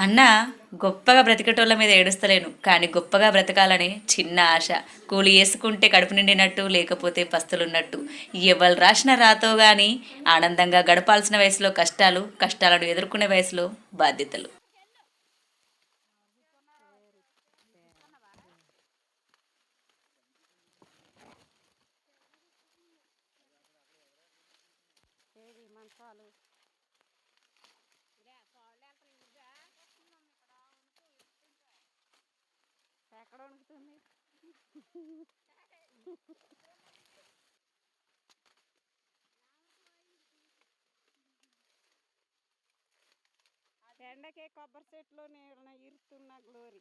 అన్న గొప్పగా బ్రతికేటోళ్ళ మీద ఏడుస్తలేను, కానీ గొప్పగా బ్రతకాలని చిన్న ఆశ. కూలి వేసుకుంటే కడుపు నిండినట్టు, లేకపోతే పస్తులున్నట్టు. ఎవరు రాసిన రాతో గాని ఆనందంగా గడపాల్సిన వయసులో కష్టాలు, కష్టాలను ఎదుర్కొనే వయసులో బాధ్యతలు. ఎక్కడ వణుకుతుంది? ఎండకే కొబ్బరి చెట్లు ఇరుతున్న గ్లోరీ.